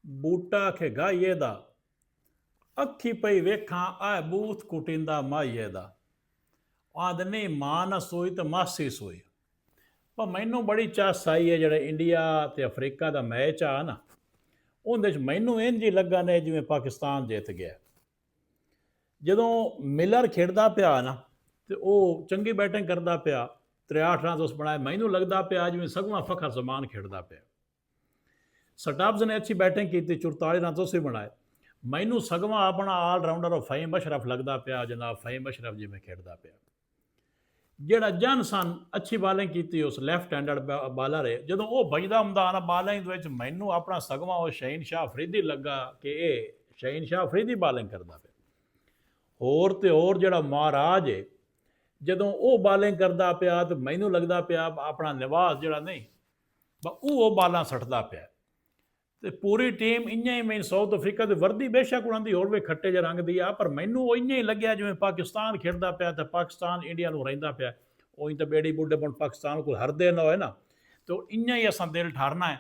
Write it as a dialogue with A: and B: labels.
A: ਬੂਟਾ खे ਗਾਈਏ ਦਾ ਅੱਖੀ ਪਈ ਵੇਖਾਂ ਆ ਬੂਥ ਕੁਟਿੰਦਾ ਮਾਈਏ ਦਾ ਆਦਨੀ ਮਾਂ ਨਾ ਸੋਈ ਤੇ ਮਾਸੀ ਸੋਈ। ਪਰ ਮੈਨੂੰ ਬੜੀ ਚਾਸ ਆਈ ਹੈ ਜਿਹੜਾ ਇੰਡੀਆ ਤੇ ਅਫਰੀਕਾ ਦਾ ਮੈਚ ਆ ਨਾ, ਉਹਦੇ 'ਚ ਮੈਨੂੰ ਇੰਝ ਹੀ ਲੱਗਾ ਨੇ ਜਿਵੇਂ ਪਾਕਿਸਤਾਨ ਜਿੱਤ ਗਿਆ। ਜਦੋਂ ਮਿਲਰ ਖੇਡਦਾ ਪਿਆ ਨਾ ਤੇ ਉਹ ਚੰਗੀ ਬੈਟਿੰਗ ਕਰਦਾ ਪਿਆ, 63 ਰਨ ਉਸ ਬਣਾਏ, ਮੈਨੂੰ ਲੱਗਦਾ ਪਿਆ ਜਿਵੇਂ ਸਗਵਾਂ ਫਖਰ ਜ਼ਮਾਨ ਖੇਡਦਾ ਪਿਆ। ਸਟਾਬਸ ਨੇ ਅੱਛੀ ਬੈਟਿੰਗ ਕੀਤੀ, 44 ਰਨ ਤੁਸੀਂ ਬਣਾਏ। ਮੈਨੂੰ ਸਗਵਾਂ ਆਪਣਾ ਆਲ ਰਾਊਂਡਰ ਫਹੀਮ ਅਸ਼ਰਫ ਲੱਗਦਾ ਪਿਆ, ਜਨਾਬ ਫਹੀਮ ਅਸ਼ਰਫ ਜਿਵੇਂ ਖੇਡਦਾ ਪਿਆ। ਜਿਹੜਾ ਜਨਸਨ ਅੱਛੀ ਬਾਲਿੰਗ ਕੀਤੀ, ਉਸ ਲੈਫਟ ਹੈਂਡਡ ਬਾਲਰ ਹੈ, ਜਦੋਂ ਉਹ ਵੱਜਦਾ ਹੁੰਦਾ ਨਾ ਬਾਲਿੰਗ ਦੇ ਵਿੱਚ, ਮੈਨੂੰ ਆਪਣਾ ਸਗਵਾਂ ਉਹ ਸ਼ਹੀਨ ਸ਼ਾਹ ਅਫਰੀਦੀ ਲੱਗਾ ਕਿ ਇਹ ਸ਼ਹੀਨ ਸ਼ਾਹ ਅਫਰੀਦੀ ਬਾਲਿੰਗ ਕਰਦਾ ਪਿਆ। ਹੋਰ ਤੇ ਹੋਰ ਜਿਹੜਾ ਮਹਾਰਾਜ ਹੈ, ਜਦੋਂ ਉਹ ਬਾਲਿੰਗ ਕਰਦਾ ਪਿਆ ਤਾਂ ਮੈਨੂੰ ਲੱਗਦਾ ਪਿਆ ਆਪਣਾ ਨਿਵਾਸ ਜਿਹੜਾ ਨਹੀਂ ਉਹ ਬਾਲਾਂ ਸੱਟਦਾ ਪਿਆ। ਤੇ ਪੂਰੀ ਟੀਮ ਇੰਜ ਹੀ, ਮੈਨੂੰ ਸਾਊਥ ਅਫਰੀਕਾ ਦੀ ਵਰਦੀ ਬੇਸ਼ੱਕ ਉਹਨਾਂ ਦੀ ਹੋਰ ਵੀ ਖੱਟੇ ਜਿਹੇ ਰੰਗ ਦੀ ਆ, ਪਰ ਮੈਨੂੰ ਉਹ ਇੰਜ ਹੀ ਲੱਗਿਆ ਜਿਵੇਂ ਪਾਕਿਸਤਾਨ ਖੇਡਦਾ ਪਿਆ ਤੇ ਪਾਕਿਸਤਾਨ ਇੰਡੀਆ ਨੂੰ ਰਹਿੰਦਾ ਪਿਆ। ਉਹੀ ਤਾਂ ਬੇੜੀ ਬੁੱਢੇ ਬਣ ਪਾਕਿਸਤਾਨ ਕੋਲ ਹਰਦੇ ਨਾ ਹੋਏ ਨਾ, ਤੇ ਇੰਜ ਹੀ ਅਸਾਂ ਦਿਲ ਠਾਰਨਾ ਹੈ।